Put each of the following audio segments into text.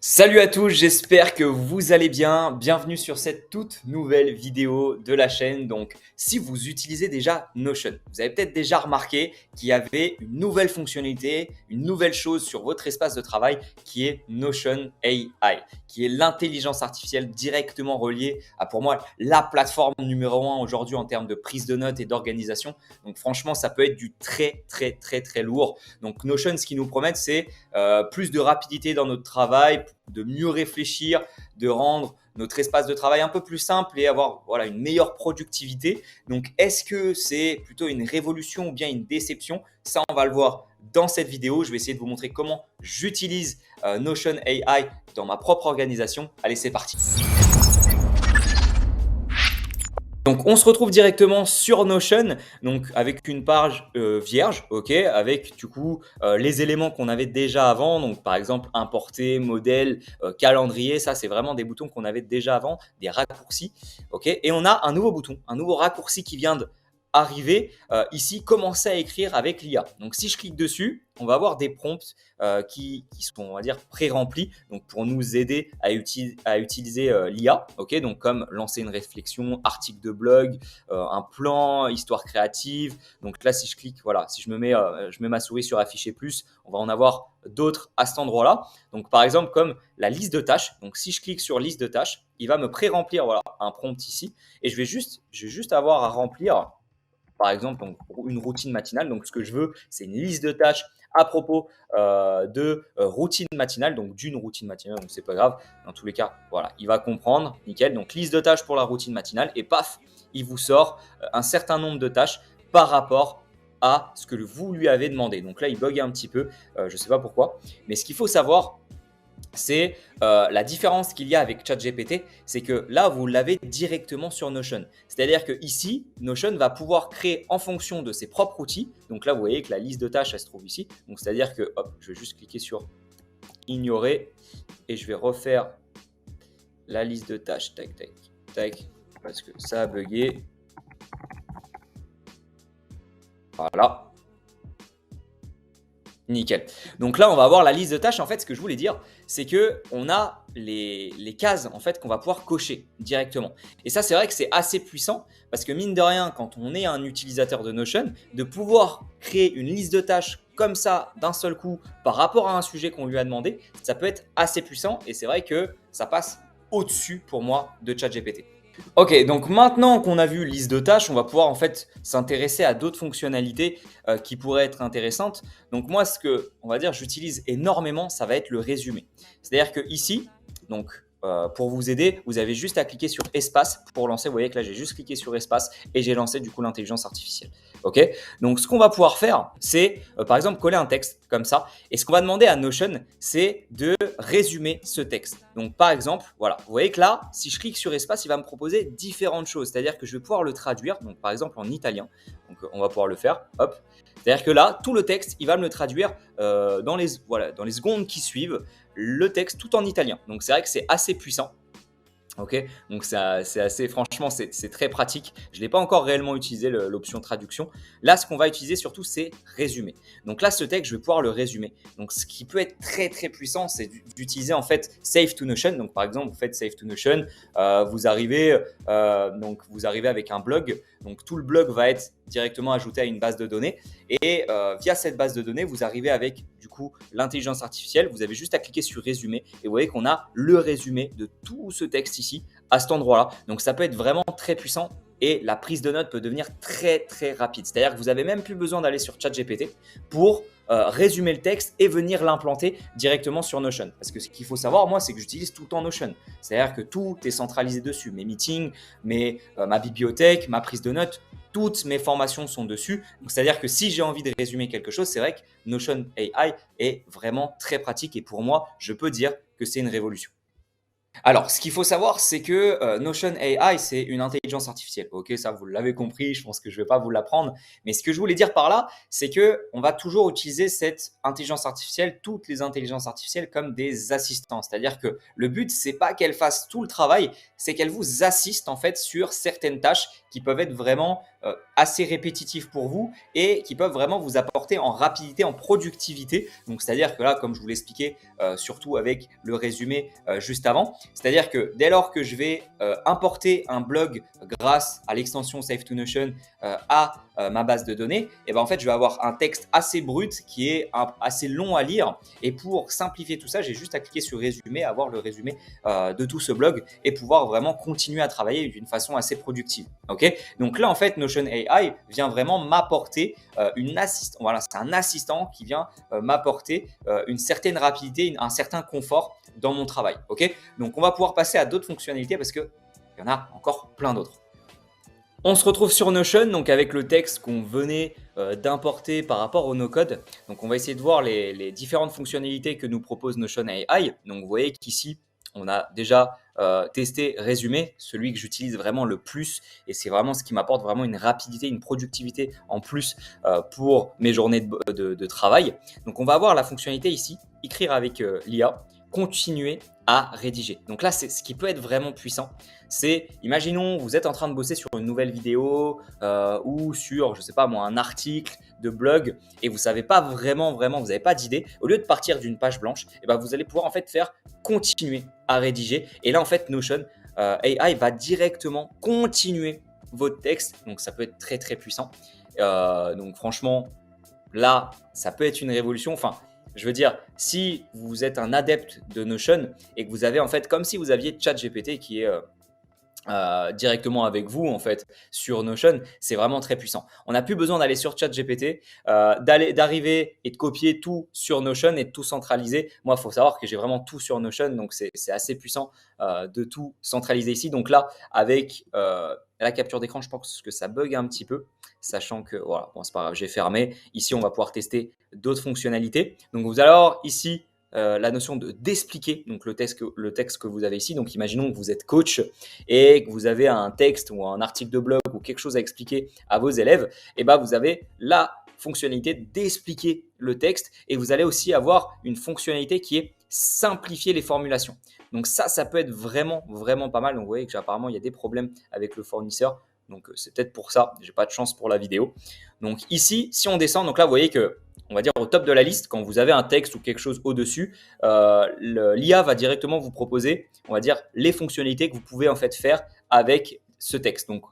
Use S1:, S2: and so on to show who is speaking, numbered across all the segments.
S1: Salut à tous, j'espère que vous allez bien. Bienvenue sur cette toute nouvelle vidéo de la chaîne. Donc, si vous utilisez déjà Notion, vous avez peut-être déjà remarqué qu'il y avait une nouvelle fonctionnalité, une nouvelle chose sur votre espace de travail qui est Notion AI, qui est l'intelligence artificielle directement reliée à, pour moi, la plateforme numéro 1 aujourd'hui en termes de prise de notes et d'organisation. Donc, franchement, ça peut être du très lourd. Donc, Notion, ce qu'ils nous promettent, c'est plus de rapidité dans notre travail, de mieux réfléchir, de rendre notre espace de travail un peu plus simple et avoir une meilleure productivité. Donc, est-ce que c'est plutôt une révolution ou bien une déception? Ça, on va le voir dans cette vidéo. Je vais essayer de vous montrer comment j'utilise Notion AI dans ma propre organisation. Allez, c'est parti. Donc, on se retrouve directement sur Notion, donc avec une page vierge, ok, avec du coup les éléments qu'on avait déjà avant, donc par exemple importer, modèle, calendrier, ça c'est vraiment des boutons qu'on avait déjà avant, des raccourcis, ok, et on a un nouveau bouton, un nouveau raccourci qui vient d'arriver ici, commencer à écrire avec l'IA. Donc si je clique dessus, on va avoir des prompts qui sont, on va dire, pré-remplis, donc pour nous aider à utiliser l'IA, ok, donc comme lancer une réflexion, article de blog, un plan, histoire créative. Donc là, si je clique, voilà, si je mets ma souris sur afficher plus, on va en avoir d'autres à cet endroit-là. Donc par exemple, comme la liste de tâches. Donc si je clique sur liste de tâches, il va me pré-remplir un prompt ici, et je vais juste avoir à remplir. Par exemple, donc, pour une routine matinale, donc ce que je veux, c'est une liste de tâches à propos de routine matinale, donc d'une routine matinale, donc c'est pas grave. Dans tous les cas, voilà, il va comprendre, nickel. Donc liste de tâches pour la routine matinale, et paf, il vous sort un certain nombre de tâches par rapport à ce que vous lui avez demandé. Donc là, il bug un petit peu, je ne sais pas pourquoi, mais ce qu'il faut savoir, c'est la différence qu'il y a avec ChatGPT, c'est que là, vous l'avez directement sur Notion. C'est-à-dire que ici, Notion va pouvoir créer en fonction de ses propres outils. Donc là, vous voyez que la liste de tâches, elle se trouve ici. Donc c'est-à-dire que, hop, je vais juste cliquer sur ignorer et je vais refaire la liste de tâches. Tac, tac, tac, parce que ça a bugué. Voilà. Nickel. Donc là, on va avoir la liste de tâches. En fait, ce que je voulais dire, c'est qu'on a les cases en fait, qu'on va pouvoir cocher directement. Et ça, c'est vrai que c'est assez puissant parce que mine de rien, quand on est un utilisateur de Notion, de pouvoir créer une liste de tâches comme ça d'un seul coup par rapport à un sujet qu'on lui a demandé, ça peut être assez puissant et c'est vrai que ça passe au-dessus pour moi de ChatGPT. Ok, donc maintenant qu'on a vu liste de tâches, on va pouvoir en fait s'intéresser à d'autres fonctionnalités qui pourraient être intéressantes. Donc moi, ce que on va dire, j'utilise énormément, ça va être le résumé. C'est-à-dire que ici, donc pour vous aider, vous avez juste à cliquer sur espace pour lancer. Vous voyez que là, j'ai juste cliqué sur espace et j'ai lancé du coup l'intelligence artificielle. Ok, donc ce qu'on va pouvoir faire, c'est par exemple coller un texte comme ça. Et ce qu'on va demander à Notion, c'est de résumer ce texte. Donc par exemple, voilà, vous voyez que là, si je clique sur espace, il va me proposer différentes choses. C'est-à-dire que je vais pouvoir le traduire, donc par exemple en italien. Donc on va pouvoir le faire. Hop. C'est-à-dire que là, tout le texte, il va me le traduire dans les secondes qui suivent, le texte tout en italien. Donc c'est vrai que c'est assez puissant. Ok, donc c'est assez, franchement, c'est très pratique. Je ne l'ai pas encore réellement utilisé l'option traduction. Là, ce qu'on va utiliser surtout, c'est résumer. Donc là, ce texte, je vais pouvoir le résumer. Donc ce qui peut être très puissant, c'est d'utiliser en fait Save to Notion. Donc par exemple, vous faites Save to Notion, vous arrivez avec un blog. Donc tout le blog va être directement ajouté à une base de données. Et via cette base de données, vous arrivez avec du coup l'intelligence artificielle. Vous avez juste à cliquer sur résumer et vous voyez qu'on a le résumé de tout ce texte ici à cet endroit-là. Donc ça peut être vraiment très puissant et la prise de notes peut devenir très rapide. C'est-à-dire que vous n'avez même plus besoin d'aller sur ChatGPT pour résumer le texte et venir l'implanter directement sur Notion. Parce que ce qu'il faut savoir, moi, c'est que j'utilise tout le temps Notion. C'est-à-dire que tout est centralisé dessus. Mes meetings, ma bibliothèque, ma prise de notes, toutes mes formations sont dessus. Donc, c'est-à-dire que si j'ai envie de résumer quelque chose, c'est vrai que Notion AI est vraiment très pratique et pour moi, je peux dire que c'est une révolution. Alors, ce qu'il faut savoir, c'est que Notion AI, c'est une intelligence artificielle. Ok, ça, vous l'avez compris, je pense que je ne vais pas vous l'apprendre. Mais ce que je voulais dire par là, c'est que on va toujours utiliser cette intelligence artificielle, toutes les intelligences artificielles, comme des assistants. C'est-à-dire que le but, c'est pas qu'elles fassent tout le travail, c'est qu'elles vous assistent en fait sur certaines tâches qui peuvent être vraiment assez répétitifs pour vous et qui peuvent vraiment vous apporter en rapidité, en productivité. Donc, c'est-à-dire que là, comme je vous l'expliquais, surtout avec le résumé juste avant, c'est-à-dire que dès lors que je vais importer un blog grâce à l'extension Save to Notion à ma base de données, et ben en fait, je vais avoir un texte assez brut qui est assez long à lire. Et pour simplifier tout ça, j'ai juste à cliquer sur résumé, avoir le résumé de tout ce blog et pouvoir vraiment continuer à travailler d'une façon assez productive. Ok, donc là, en fait, Notion AI vient vraiment m'apporter une assistante. Voilà, c'est un assistant qui vient m'apporter une certaine rapidité, un certain confort dans mon travail. Ok, donc on va pouvoir passer à d'autres fonctionnalités parce qu'il y en a encore plein d'autres. On se retrouve sur Notion, donc avec le texte qu'on venait d'importer par rapport au no-code. Donc on va essayer de voir les différentes fonctionnalités que nous propose Notion AI. Donc vous voyez qu'ici, on a déjà testé Résumé, celui que j'utilise vraiment le plus. Et c'est vraiment ce qui m'apporte vraiment une rapidité, une productivité en plus pour mes journées de travail. Donc on va avoir la fonctionnalité ici, écrire avec l'IA, continuer à rédiger. Donc là, c'est ce qui peut être vraiment puissant. C'est, imaginons, vous êtes en train de bosser sur une nouvelle vidéo ou sur, je sais pas moi, un article de blog et vous savez pas vraiment, vous n'avez pas d'idée. Au lieu de partir d'une page blanche, eh ben, vous allez pouvoir en fait faire continuer à rédiger. Et là, en fait, Notion AI va directement continuer votre texte. Donc, ça peut être très, très puissant. Donc, franchement, là, ça peut être une révolution. Enfin, je veux dire, si vous êtes un adepte de Notion et que vous avez en fait, comme si vous aviez ChatGPT qui est directement avec vous en fait sur Notion, c'est vraiment très puissant. On n'a plus besoin d'aller sur ChatGPT, d'arriver et de copier tout sur Notion et de tout centraliser. Moi, il faut savoir que j'ai vraiment tout sur Notion, donc c'est assez puissant de tout centraliser ici. Donc là, avec la capture d'écran, je pense que ça bug un petit peu, sachant que voilà, bon, c'est pas grave, j'ai fermé. Ici, on va pouvoir tester d'autres fonctionnalités. Donc vous allez avoir ici la notion d'expliquer donc le texte que vous avez ici. Donc imaginons que vous êtes coach et que vous avez un texte ou un article de blog ou quelque chose à expliquer à vos élèves, et ben vous avez la fonctionnalité d'expliquer le texte et vous allez aussi avoir une fonctionnalité qui est simplifier les formulations. Donc ça peut être vraiment, vraiment pas mal. Donc vous voyez qu'apparemment il y a des problèmes avec le fournisseur. Donc c'est peut-être pour ça, j'ai pas de chance pour la vidéo. Donc ici, si on descend, donc là vous voyez que on va dire au top de la liste, quand vous avez un texte ou quelque chose au-dessus, l'IA va directement vous proposer, on va dire, les fonctionnalités que vous pouvez en fait faire avec ce texte. Donc,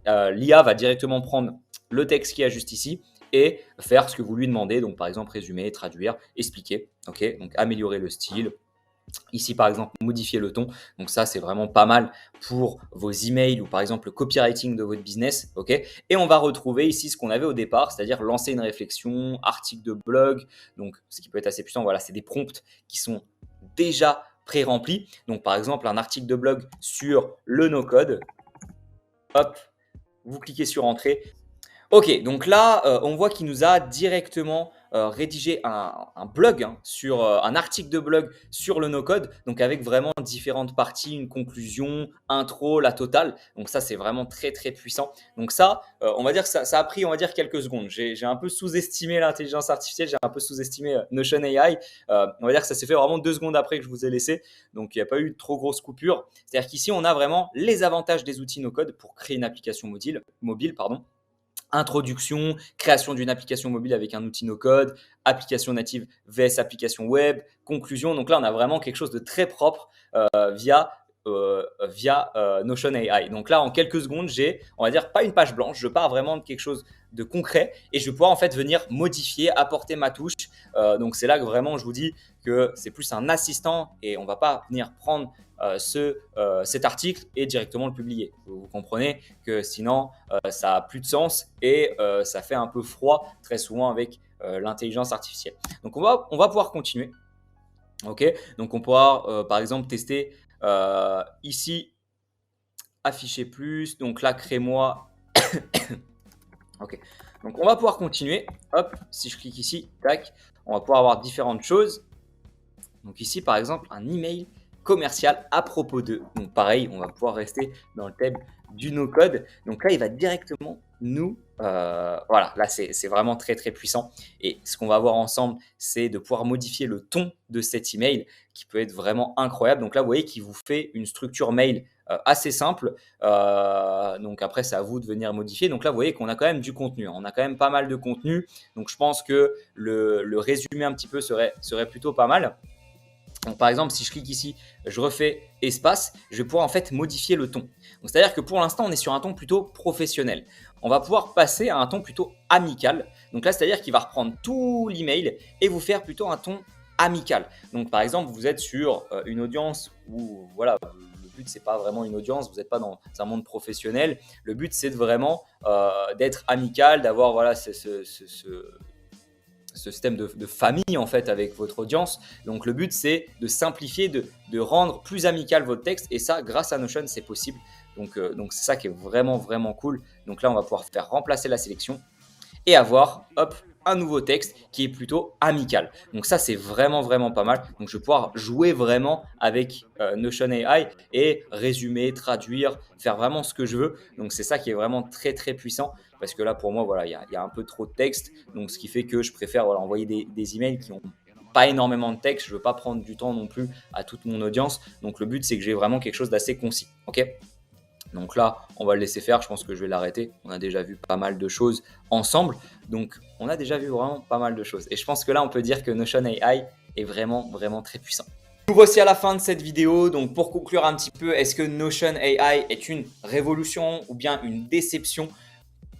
S1: l'IA va directement prendre le texte qui est juste ici et faire ce que vous lui demandez. Donc, par exemple, résumer, traduire, expliquer. Ok, donc améliorer le style. Ici, par exemple, modifier le ton. Donc ça, c'est vraiment pas mal pour vos emails ou par exemple le copywriting de votre business. Ok. Et on va retrouver ici ce qu'on avait au départ, c'est-à-dire lancer une réflexion, article de blog. Donc, ce qui peut être assez puissant. Voilà, c'est des prompts qui sont déjà pré-remplis. Donc, par exemple, un article de blog sur le no-code. Hop, vous cliquez sur Entrée. Ok, donc là, on voit qu'il nous a directement rédigé un blog, sur un article de blog sur le no-code, donc avec vraiment différentes parties, une conclusion, intro, la totale. Donc ça, c'est vraiment très très puissant. Donc ça, on va dire que ça a pris, on va dire, quelques secondes. J'ai un peu sous-estimé l'intelligence artificielle, j'ai un peu sous-estimé Notion AI. On va dire que ça s'est fait vraiment 2 secondes après que je vous ai laissé. Donc il n'y a pas eu de trop grosse coupure. C'est-à-dire qu'ici, on a vraiment les avantages des outils no-code pour créer une application mobile, pardon. Introduction, création d'une application mobile avec un outil no-code, application native vs application web, conclusion. Donc là, on a vraiment quelque chose de très propre via Notion AI. Donc là, en quelques secondes, j'ai, on va dire, pas une page blanche. Je pars vraiment de quelque chose de concret et je vais pouvoir en fait venir modifier, apporter ma touche. Donc c'est là que vraiment je vous dis que c'est plus un assistant et on va pas venir prendre cet article et directement le publier. Vous comprenez que sinon ça a plus de sens et ça fait un peu froid très souvent avec l'intelligence artificielle. Donc on va pouvoir continuer. Ok, donc on pourra par exemple tester ici afficher plus. Donc là, crée-moi. Ok, donc on va pouvoir continuer. Hop, si je clique ici, tac, on va pouvoir avoir différentes choses. Donc ici, par exemple, un email commercial à propos de. Donc pareil, on va pouvoir rester dans le thème du no-code. Donc là, il va directement nous, voilà, là, c'est vraiment très, très puissant. Et ce qu'on va voir ensemble, c'est de pouvoir modifier le ton de cet email qui peut être vraiment incroyable. Donc là, vous voyez qu'il vous fait une structure mail assez simple. Donc après, c'est à vous de venir modifier. Donc là, vous voyez qu'on a quand même du contenu, hein. On a quand même pas mal de contenu. Donc je pense que le résumé un petit peu serait plutôt pas mal. Donc, par exemple, si je clique ici, je refais espace, je vais pouvoir en fait modifier le ton. C'est-à-dire que pour l'instant, on est sur un ton plutôt professionnel. On va pouvoir passer à un ton plutôt amical. Donc là, c'est-à-dire qu'il va reprendre tout l'email et vous faire plutôt un ton amical. Donc par exemple, vous êtes sur une audience où voilà, le but c'est pas vraiment une audience, vous n'êtes pas dans un monde professionnel. Le but c'est de vraiment d'être amical, d'avoir voilà ce système de famille en fait avec votre audience. Donc le but c'est de simplifier, de rendre plus amical votre texte et ça grâce à Notion c'est possible. Donc c'est ça qui est vraiment vraiment cool. Donc là on va pouvoir faire remplacer la sélection et avoir hop un nouveau texte qui est plutôt amical. Donc ça c'est vraiment vraiment pas mal. Donc je vais pouvoir jouer vraiment avec Notion AI et résumer, traduire, faire vraiment ce que je veux. Donc c'est ça qui est vraiment très très puissant parce que là pour moi voilà il y a un peu trop de texte. Donc ce qui fait que je préfère voilà, envoyer des emails qui ont pas énormément de texte. Je veux pas prendre du temps non plus à toute mon audience. Donc le but c'est que j'ai vraiment quelque chose d'assez concis. Ok. Donc là, on va le laisser faire. Je pense que je vais l'arrêter. On a déjà vu pas mal de choses ensemble. Donc, on a déjà vu vraiment pas mal de choses. Et je pense que là, on peut dire que Notion AI est vraiment, vraiment très puissant. Nous voici à la fin de cette vidéo. Donc, pour conclure un petit peu, est-ce que Notion AI est une révolution ou bien une déception?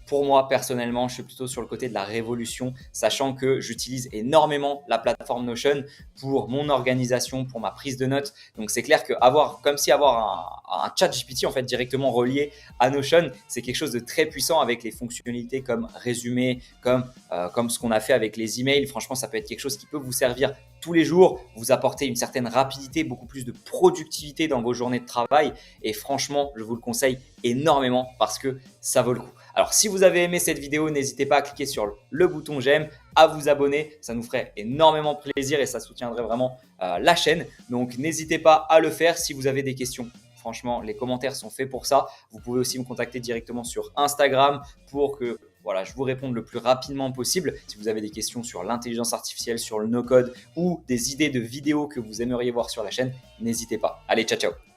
S1: Pour moi, personnellement, je suis plutôt sur le côté de la révolution, sachant que j'utilise énormément la plateforme Notion pour mon organisation, pour ma prise de notes. Donc, c'est clair que comme si avoir un chat GPT en fait directement relié à Notion, c'est quelque chose de très puissant avec les fonctionnalités comme résumé, comme ce qu'on a fait avec les emails. Franchement, ça peut être quelque chose qui peut vous servir tous les jours, vous apporter une certaine rapidité, beaucoup plus de productivité dans vos journées de travail. Et franchement, je vous le conseille énormément parce que ça vaut le coup. Alors, si vous avez aimé cette vidéo, n'hésitez pas à cliquer sur le bouton j'aime, à vous abonner. Ça nous ferait énormément plaisir et ça soutiendrait vraiment la chaîne. Donc, n'hésitez pas à le faire si vous avez des questions. Franchement, les commentaires sont faits pour ça. Vous pouvez aussi me contacter directement sur Instagram pour que voilà, je vous réponde le plus rapidement possible. Si vous avez des questions sur l'intelligence artificielle, sur le no-code ou des idées de vidéos que vous aimeriez voir sur la chaîne, n'hésitez pas. Allez, ciao, ciao!